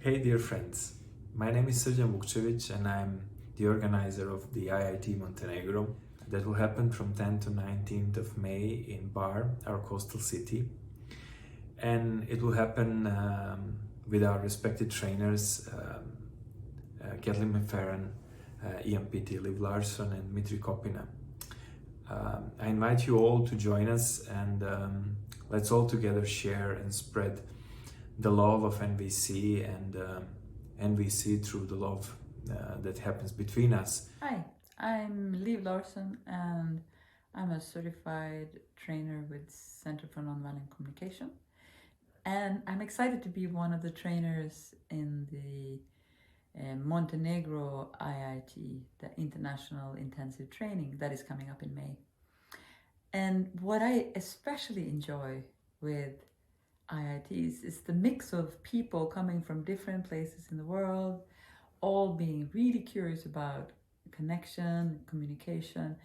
Hey dear friends, my name is Srđan Vukčević and I'm the organizer of the IIT Montenegro that will happen from 10th to 19th of May in Bar, our coastal city. And it will happen with our respected trainers, Kathleen Macferran, Ian Peatey, Larsson and Dmitriy Kopina. I invite you all to join us and let's all together share and spread the love of NVC and NVC through the love that happens between us. Hi, I'm Larsson and I'm a certified trainer with Center for Nonviolent Communication. And I'm excited to be one of the trainers in the Montenegro IIT, the International Intensive Training that is coming up in May. And what I especially enjoy with IITs is the mix of people coming from different places in the world, all being really curious about connection, communication,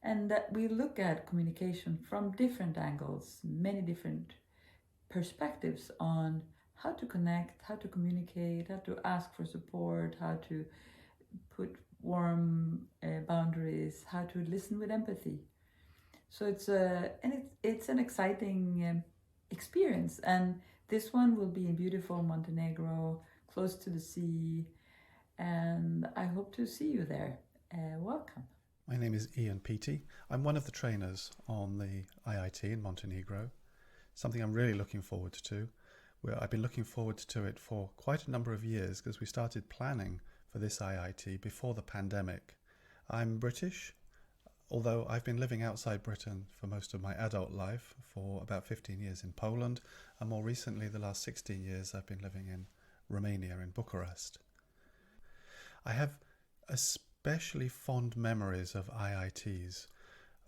and that we look at communication from different angles, many different perspectives on how to connect, how to communicate, how to ask for support, how to put warm boundaries, how to listen with empathy. So it's an exciting experience, and this one will be in beautiful Montenegro, close to the sea, and I hope to see you there. Welcome. My name is Ian Peatey. I'm one of the trainers on the IIT in Montenegro, something I'm really looking forward to. I've been looking forward to it for quite a number of years because we started planning for this IIT before the pandemic. I'm British, although I've been living outside Britain for most of my adult life, for about 15 years in Poland, and more recently, the last 16 years, I've been living in Romania, in Bucharest. I have especially fond memories of IITs.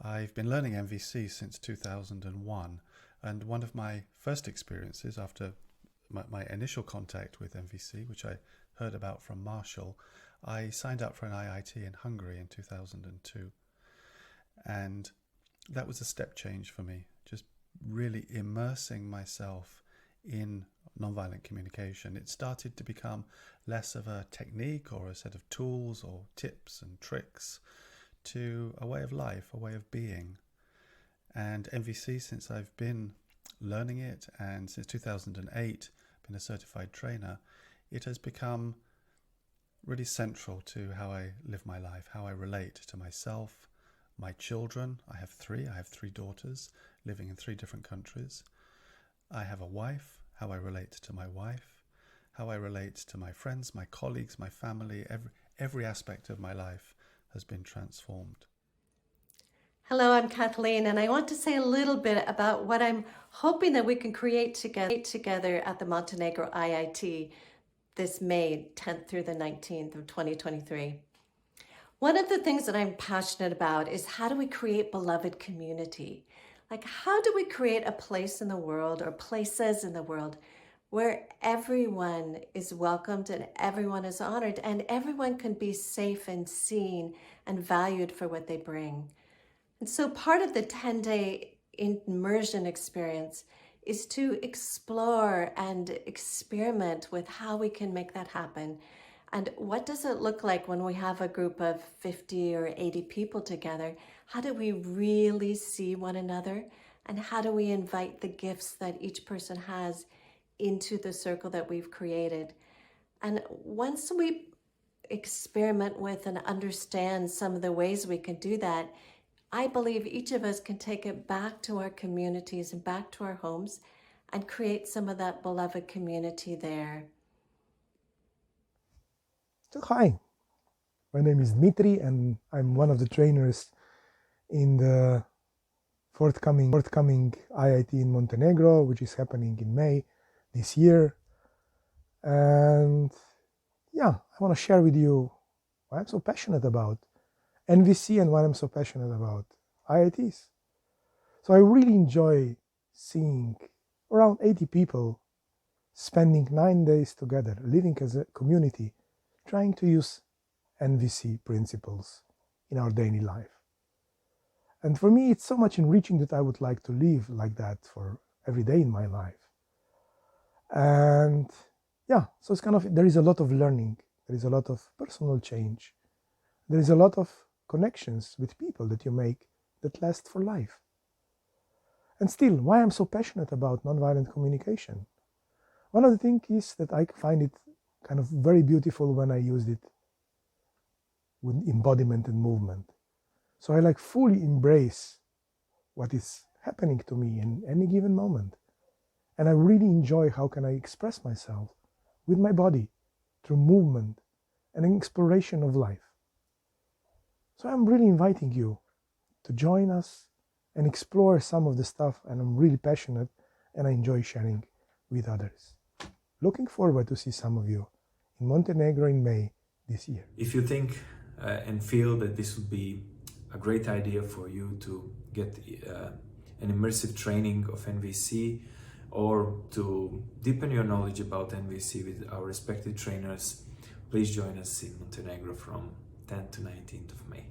I've been learning NVC since 2001, and one of my first experiences after my initial contact with NVC, which I heard about from Marshall, I signed up for an IIT in Hungary in 2002. And that was a step change for me, just really immersing myself in nonviolent communication. It started to become less of a technique or a set of tools or tips and tricks to a way of life, a way of being. And NVC, since I've been learning it and since 2008 been a certified trainer, it has become really central to how I live my life, how I relate to myself, my children. I have three daughters living in 3 different countries. I have a wife, how I relate to my wife, how I relate to my friends, my colleagues, my family. Every aspect of my life has been transformed. Hello, I'm Kathleen, and I want to say a little bit about what I'm hoping that we can create together at the Montenegro IIT this May 10th through the 19th of 2023. One of the things that I'm passionate about is how do we create beloved community? Like, how do we create a place in the world or places in the world where everyone is welcomed and everyone is honored and everyone can be safe and seen and valued for what they bring? And so part of the 10-day immersion experience is to explore and experiment with how we can make that happen. And what does it look like when we have a group of 50 or 80 people together? How do we really see one another? And how do we invite the gifts that each person has into the circle that we've created? And once we experiment with and understand some of the ways we can do that, I believe each of us can take it back to our communities and back to our homes and create some of that beloved community there. So hi, my name is Dmitry and I'm one of the trainers in the forthcoming IIT in Montenegro, which is happening in May this year. And yeah, I want to share with you what I'm so passionate about NVC and why I'm so passionate about IITs. So I really enjoy seeing around 80 people spending 9 days together, living as a community, trying to use NVC principles in our daily life. And for me, it's so much enriching that I would like to live like that for every day in my life. And yeah, so it's kind of, there is a lot of learning, there is a lot of personal change, there is a lot of connections with people that you make that last for life. And still, why I'm so passionate about nonviolent communication? One of the things is that I find it kind of very beautiful when I used it with embodiment and movement. So I like fully embrace what is happening to me in any given moment. And I really enjoy how can I express myself with my body through movement and an exploration of life. So I'm really inviting you to join us and explore some of the stuff, and I'm really passionate and I enjoy sharing with others. Looking forward to see some of you in Montenegro in May this year. If you think and feel that this would be a great idea for you to get an immersive training of NVC, or to deepen your knowledge about NVC with our respected trainers, please join us in Montenegro from 10th to 19th of May.